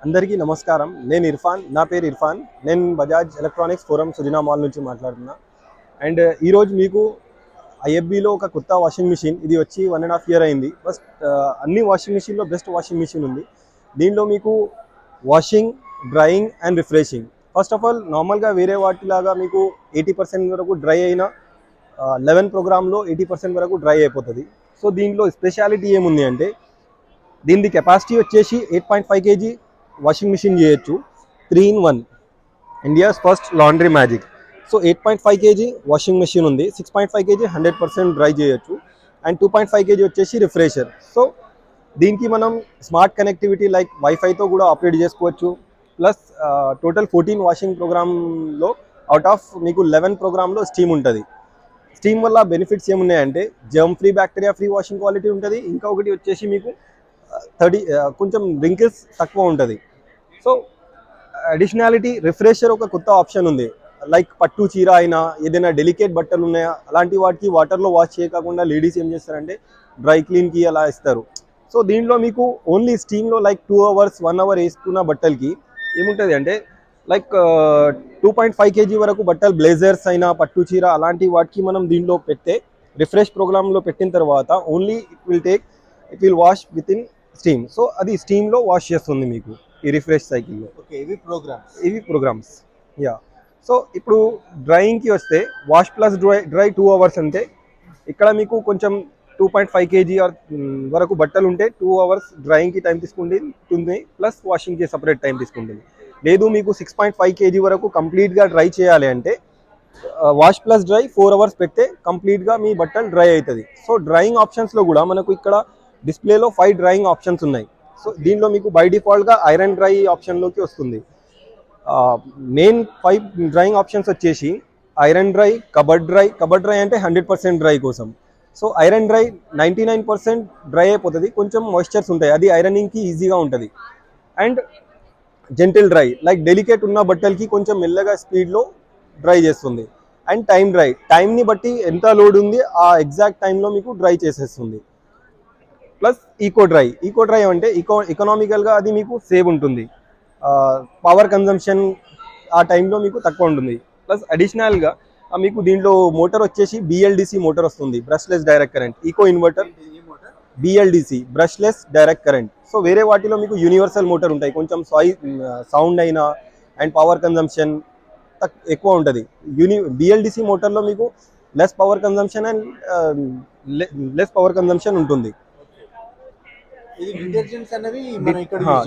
అందరికీ నమస్కారం. నేను ఇర్ఫాన్. నా పేరు ఇర్ఫాన్. నేను Bajaj electronics forum Sujana mall నుంచి మాట్లాడుతున్నా. అండ్ ఈరోజు మీకు ఐఎఫ్బీలో ఒక కొత్త వాషింగ్ మిషన్ ఇది వచ్చి 1.5 ఇయర్ అయింది. ఫస్ట్ అన్ని వాషింగ్ మిషన్లో బెస్ట్ వాషింగ్ మిషన్ ఉంది. దీనిలో మీకు washing, drying and refreshing. First of all నార్మల్గా వేరే వాటిలాగా మీకు 80% వరకు డ్రై అయినా 11 ప్రోగ్రామ్లో 80% వరకు డ్రై అయిపోతుంది. సో దీంట్లో స్పెషాలిటీ ఏముంది అంటే దీని కెపాసిటీ వచ్చేసి 8.5 kg వాషింగ్ మిషన్ చేయొచ్చు. 3-in-1 India's first laundry magic. So 8.5 kg washing machine ఉంది. 6.5 kg 100% డ్రై చేయొచ్చు. అండ్ 2.5 kg వచ్చేసి రిఫ్రెషర్. సో దీనికి మనం స్మార్ట్ కనెక్టివిటీ లైక్ వైఫైతో కూడా ఆపరేట్ చేసుకోవచ్చు. ప్లస్ టోటల్ 14 వాషింగ్ ప్రోగ్రాంలో అవుట్ ఆఫ్ మీకు 11 ప్రోగ్రాంలో స్టీమ్ ఉంటుంది. స్టీమ్ వల్ల బెనిఫిట్స్ ఏమున్నాయంటే germ free, bacteria free washing quality ఉంటుంది. ఇంకా ఒకటి వచ్చేసి మీకు 30 కొంచెం రింకిల్స్ తక్కువ ఉంటుంది. సో అడిషనాలిటీ రిఫ్రెషర్ ఒక కొత్త ఆప్షన్ ఉంది. లైక్ పట్టు చీర అయినా ఏదైనా డెలికేట్ బట్టలు ఉన్నాయా అలాంటి వాటికి వాటర్లో వాష్ చేయకుండా లేడీస్ ఏం చేస్తారంటే డ్రై క్లీన్కి అలా ఇస్తారు. సో దీంట్లో మీకు ఓన్లీ స్టీమ్లో లైక్ 2 hours 1 hour వేసుకున్న బట్టలకి ఏముంటుంది అంటే లైక్ 2.5 kg వరకు బట్టలు బ్లేజర్స్ అయినా పట్టు చీర అలాంటి వాటికి మనం దీంట్లో పెడితే రిఫ్రెష్ ప్రోగ్రాంలో పెట్టిన తర్వాత only it will wash with in steam. So అది స్టీమ్లో వాష్ చేస్తుంది మీకు ఈ రిఫ్రెష్ సైకిల్లో. ఓకే, ఇవి ప్రోగ్రామ్స్ యా. సో ఇప్పుడు డ్రైయింగ్కి వస్తే వాష్ ప్లస్ డ్రై 2 hours అంటే ఇక్కడ మీకు కొంచెం 2.5 kg వరకు బట్టలు ఉంటే 2 hours డ్రైయింగ్కి టైం తీసుకుంటుంది. ప్లస్ వాషింగ్కి సపరేట్ టైం తీసుకుంటుంది. లేదు మీకు 6.5 kg వరకు కంప్లీట్గా డ్రై చేయాలి అంటే వాష్ ప్లస్ డ్రై 4 hours పెడితే కంప్లీట్గా మీ బట్టలు డ్రై అవుతుంది. సో డ్రైయింగ్ ఆప్షన్స్లో కూడా మనకు ఇక్కడ డిస్ప్లేలో 5 డ్రైయింగ్ ఆప్షన్స్ ఉన్నాయి. సో దీనిలో మీకు బై డిఫాల్ట్గా ఐరన్ డ్రై ఆప్షన్లోకి వస్తుంది. మెయిన్ 5 డ్రైయింగ్ ఆప్షన్స్ వచ్చేసి ఐరన్ డ్రై, కబర్డ్ డ్రై అంటే 100% డ్రై కోసం. సో ఐరన్ డ్రై 99% డ్రై అయిపోతుంది, కొంచెం మాయిశ్చర్స్ ఉంటాయి, అది ఐరనింగ్కి ఈజీగా ఉంటుంది. And gentle dry like delicate ఉన్న బట్టలకి కొంచెం మెల్లగా స్పీడ్లో డ్రై చేస్తుంది. అండ్ టైంని బట్టి ఎంత లోడ్ ఉంది ఆ ఎగ్జాక్ట్ టైంలో మీకు డ్రై చేసేస్తుంది. ప్లస్ ఈకో డ్రై అంటే ఎకనామికల్గా అది మీకు సేవ్ ఉంటుంది. పవర్ కన్జంప్షన్ ఆ టైంలో మీకు తక్కువ ఉంటుంది. ప్లస్ అడిషనల్గా మీకు దీంట్లో మోటార్ వచ్చేసి BLDC మోటార్ వస్తుంది, brushless direct current eco inverter. BLDC brushless direct current. So వేరే వాటిలో మీకు యూనివర్సల్ మోటార్ ఉంటాయి, కొంచెం సౌండ్ అయినా అండ్ పవర్ కన్జంప్షన్ ఎక్కువ ఉంటుంది. BLDC మోటార్లో మీకు లెస్ పవర్ కన్జంప్షన్ ఉంటుంది.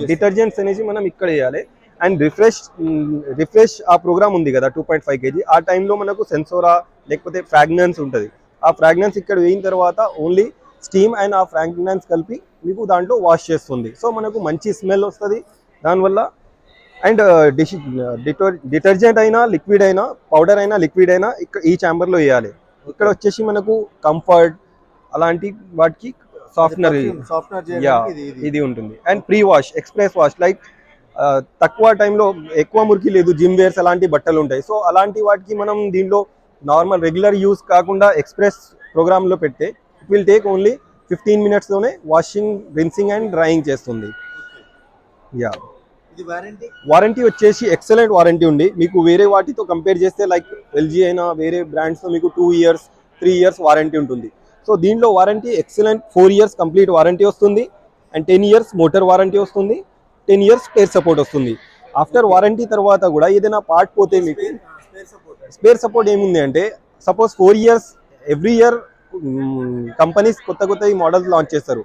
డిటర్జెంట్స్ అనేవి మనం ఇక్కడ వేయాలి. అండ్ రిఫ్రెష్ ఆ ప్రోగ్రామ్ ఉంది కదా 2.5 kg, ఆ టైంలో మనకు సెన్సోరా లేకపోతే ఫ్రాగ్నెన్స్ ఉంటుంది. ఆ ఫ్రాగ్నెన్స్ ఇక్కడ వేయిన తర్వాత ఓన్లీ స్టీమ్ అండ్ ఆ ఫ్రాగ్నెన్స్ కలిపి మీకు దాంట్లో వాష్ చేస్తుంది. సో మనకు మంచి స్మెల్ వస్తుంది దానివల్ల. అండ్ డిటర్జెంట్ అయినా లిక్విడ్ అయినా పౌడర్ అయినా లిక్విడ్ అయినా ఇక్కడ ఈ ఛాంబర్లో వేయాలి. ఇక్కడ వచ్చేసి మనకు కంఫర్ట్ అలాంటి వాటికి సాఫ్ట్నర్ ఇది ఉంటుంది. And pre wash, express wash like తక్కువ టైంలో ఎక్కువ మురికి లేదు, జిమ్ వేర్స్ అలాంటి బట్టలు ఉంటాయి. సో అలాంటి వాటికి మనం దీంట్లో నార్మల్ రెగ్యులర్ యూస్ కాకుండా ఎక్స్ప్రెస్ ప్రోగ్రామ్లో పెడితే ఇట్ విల్ టేక్ ఓన్లీ 15 minutesలోనే వాషింగ్, రిన్సింగ్ అండ్ డ్రైయింగ్ చేస్తుంది. యా, వారంటీ వచ్చేసి ఎక్సలెంట్ వారంటీ ఉంది. మీకు వేరే వాటితో కంపేర్ చేస్తే లైక్ LG అయినా వేరే బ్రాండ్స్తో మీకు 2 years 3 years వారంటీ ఉంటుంది. సో దీంట్లో warranty excellent 4 years complete warranty వస్తుంది. అండ్ 10 years మోటార్ వారంటీ వస్తుంది, 10 years స్పేర్ సపోర్ట్ వస్తుంది. ఆఫ్టర్ వారంటీ తర్వాత కూడా ఏదైనా పార్ట్ పోతే మీకు స్పేర్ సపోర్ట్ ఏముంది అంటే suppose 4 years every year companies కొత్త ఈ మోడల్స్ లాంచ్ చేస్తారు.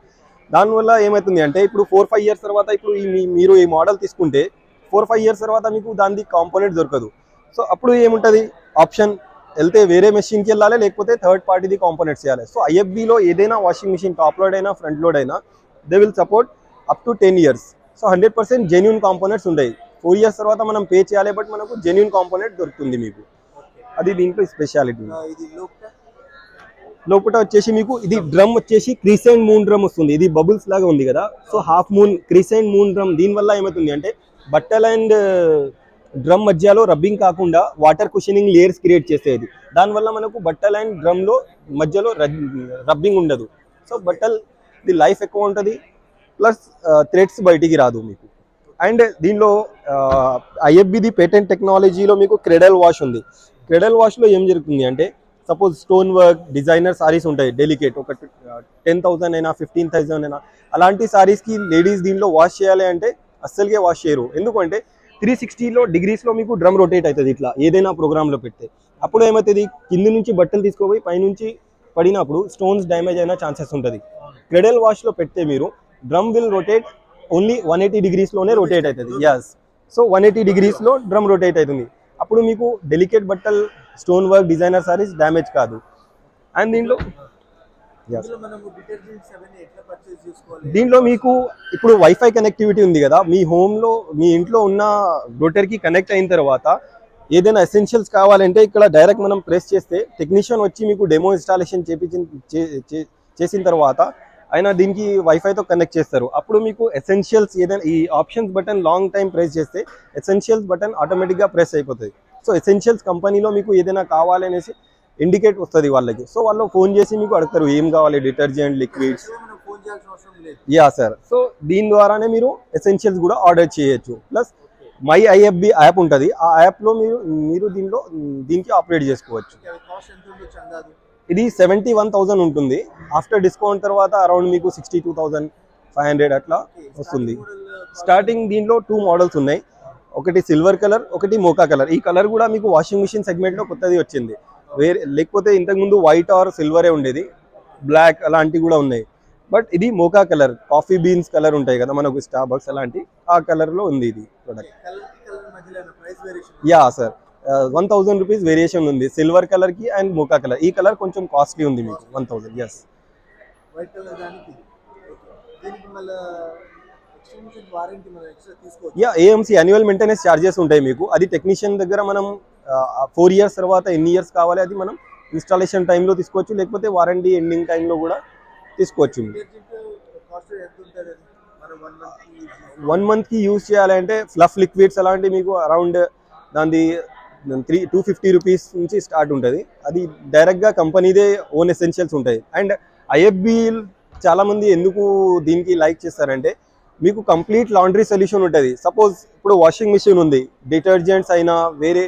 దానివల్ల ఏమవుతుంది అంటే ఇప్పుడు 4-5 years తర్వాత ఇప్పుడు మీరు ఈ మోడల్ తీసుకుంటే 4-5 years తర్వాత మీకు దాని కాంపోనెంట్ దొరకదు. సో అప్పుడు ఏముంటుంది ఆప్షన్, వెళ్తే వేరే మెషిన్కి వెళ్ళాలి లేకపోతే థర్డ్ పార్టీది కాంపోనెంట్స్ చేయాలి. సో ఐఎఫ్బీలో ఏదైనా వాషింగ్ మిషన్ టాప్ లోడ్ అయినా ఫ్రంట్ లోడ్ అయినా they will support up to 10 years. So 100% genuine components ఉంటాయి. 4 years తర్వాత మనం పే చేయాలి, బట్ మనకు జెన్యూన్ కాంపోనెంట్ దొరుకుతుంది మీకు. అది దీంట్లో స్పెషాలిటీ. లోపల వచ్చేసి మీకు ఇది డ్రమ్ వచ్చేసి క్రీసెంట్ మూన్ డ్రమ్ వస్తుంది. ఇది బబుల్స్ లాగా ఉంది కదా, so half moon Crescent moon drum. దీనివల్ల ఏమవుతుంది అంటే బట్టల్ అండ్ డ్రమ్ మధ్యలో రబ్బింగ్ కాకుండా వాటర్ కుషనింగ్ లేయర్స్ క్రియేట్ చేసేది. దానివల్ల మనకు బట్టల్ అండ్ డ్రమ్లో మధ్యలో రబ్బింగ్ ఉండదు. సో బట్టల్ ది లైఫ్ ఎక్కువ ఉంటుంది, ప్లస్ థ్రెడ్స్ బయటికి రాదు మీకు. అండ్ దీనిలో ఐఎఫ్బిది పేటెంట్ టెక్నాలజీలో మీకు క్రెడల్ వాష్ ఉంది. క్రెడల్ వాష్లో ఏం జరుగుతుంది అంటే suppose stone work designer saris ఉంటాయి డెలికేట్, ఒక 10,000 అయినా 15,000 అయినా, అలాంటి సారీస్కి లేడీస్ దీనిలో వాష్ చేయాలి అంటే అస్సలుగా వాష్ చేయరు. ఎందుకంటే 360 డిగ్రీస్లో మీకు డ్రమ్ రొటేట్ అవుతుంది ఇట్లా ఏదైనా ప్రోగ్రాంలో పెడితే. అప్పుడు ఏమవుతుంది, కింది నుంచి బట్టలు తీసుకోపోయి పైనుంచి పడినప్పుడు స్టోన్స్ డ్యామేజ్ అయిన ఛాన్సెస్ ఉంటుంది. క్రెడల్ వాష్లో పెడితే మీరు డ్రమ్ విల్ రొటేట్ ఓన్లీ 180 డిగ్రీస్లోనే రొటేట్ అవుతుంది. యస్, సో 180 డిగ్రీస్లో డ్రమ్ రొటేట్ అవుతుంది. అప్పుడు మీకు డెలికేట్ బట్టలు, stone work designer saris damage కాదు. అండ్ దీంట్లో మీకు ఇప్పుడు వైఫై కనెక్టివిటీ ఉంది కదా, మీ హోమ్లో మీ ఇంట్లో ఉన్న రూటర్కి కనెక్ట్ అయిన తర్వాత ఏదైనా ఎసెన్షియల్స్ కావాలంటే ఇక్కడ డైరెక్ట్ మనం ప్రెస్ చేస్తే టెక్నీషియన్ వచ్చి మీకు డెమో ఇన్స్టాలేషన్ చేసిన తర్వాత ఆయన దీనికి వైఫైతో కనెక్ట్ చేస్తారు. అప్పుడు మీకు ఎసెన్షియల్స్ ఏదైనా ఈ options button long time press చేస్తే ఎసెన్షియల్స్ బటన్ ఆటోమేటిక్గా ప్రెస్ అయిపోతుంది. సో ఎసెన్షియల్స్ కంపెనీలో మీకు ఏదైనా కావాలనేసి ఇండికేట్ వస్తుంది వాళ్ళకి. సో వాళ్ళు ఫోన్ చేసి మీకు అడుగుతారు ఏం కావాలి, detergent, liquids. Yeah sir, so దీని ద్వారానే మీరు ఎసెన్షియల్స్ కూడా ఆర్డర్ చేయొచ్చు. ప్లస్ మై ఐఎఫ్బి యాప్ ఉంటుంది, ఆ యాప్లో మీరు దీనికి ఆపరేట్ చేసుకోవచ్చు. ఇది 71,000 ఉంటుంది. ఆఫ్టర్ డిస్కౌంట్ తర్వాత అరౌండ్ మీకు 62,500 అట్లా వస్తుంది. స్టార్టింగ్ దీంట్లో 2 మోడల్స్ ఉన్నాయి, ఒకటి సిల్వర్ కలర్, ఒకటి మోకా కలర్. ఈ కలర్ కూడా మీకు వాషింగ్ మిషన్ సెగ్మెంట్లో కొత్తది వచ్చింది. లేకపోతే ఇంతకుముందు వైట్ ఆర్ సిల్వరే ఉండేది, బ్లాక్ అలాంటివి కూడా ఉన్నాయి. బట్ ఇది mocha colour, coffee beans colour ఉంటాయి కదా మనకు స్టార్బక్స్ అలాంటి, ఆ కలర్లో ఉంది ఇది product. Yeah sir, 1,000 rupees variation ఉంది సిల్వర్ కలర్కి అండ్ మోకా కలర్. ఈ కలర్ కొంచెం కాస్ట్లీ ఉంది మీకు 1,000. Yes, yeah AMC annual maintenance charges ఉంటాయి మీకు. అది టెక్నీషియన్ దగ్గర మనం 4 ఇయర్స్ తర్వాత ఎన్ని ఇయర్స్ కావాలి అది మనం ఇన్స్టాలేషన్ టైంలో తీసుకోవచ్చు, లేకపోతే వారంటీ ఎండింగ్ టైంలో కూడా తీసుకోవచ్చు. 1 మంత్కి యూజ్ చేయాలంటే ఫ్లఫ్ లిక్విడ్స్ అలాంటివి మీకు అరౌండ్ దాని 250 రూపీస్ నుంచి స్టార్ట్ ఉంటుంది. అది డైరెక్ట్గా కంపెనీదే ఓన్ ఎసెన్షియల్స్ ఉంటాయి. అండ్ ఐఎఫ్బి చాలామంది ఎందుకు దీనికి లైక్ చేస్తారంటే మీకు కంప్లీట్ లాండ్రీ సొల్యూషన్ ఉంటుంది. సపోజ్ ఇప్పుడు వాషింగ్ మిషన్ ఉంది, డిటర్జెంట్స్ అయినా వేరే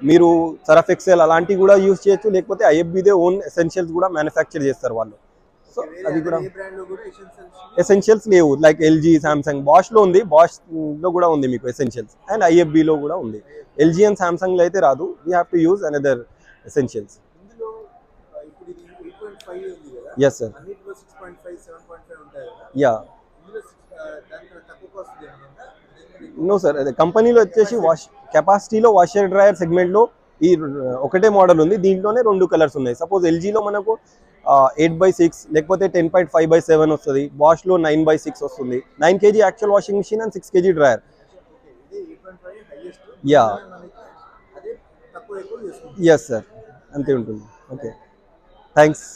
మీరు సర్ఫ్ ఎక్సెల్ అలాంటివి కూడా యూజ్ చేయొచ్చు, లేకపోతే ఐఎఫ్బిదే ఓన్ ఎసెన్షియల్స్ కూడా మ్యానుఫ్యాక్చర్ చేస్తారు వాళ్ళు. సో అది కూడా ఎసెన్షియల్స్ లేవు, లైక్ ఎల్జీ, సామ్సంగ్, బాష్లో ఉంది, బాష్లో కూడా ఉంది మీకు ఎసెన్షియల్స్, అండ్ ఐఎఫ్బిలో కూడా ఉంది. ఎల్జీ అండ్ సామ్సంగ్లో అయితే రాదు, we have to use another essentials. Yes sir, yeah no sir, అదే కంపెనీలో వచ్చేసి కెపాసిటీలో వాషర్ డ్రయర్ సెగ్మెంట్లో ఈ ఒకటే మోడల్ ఉంది, దీంట్లోనే 2 కలర్స్ ఉన్నాయి. సపోజ్ ఎల్జీలో మనకు 8/6 లేకపోతే 10.5/7 వస్తుంది, బాష్లో 9/6 వస్తుంది. 9 kg actual washing machine and 6 kg dryer. Yeah, yes sir, అంతే ఉంటుంది. Okay, thanks.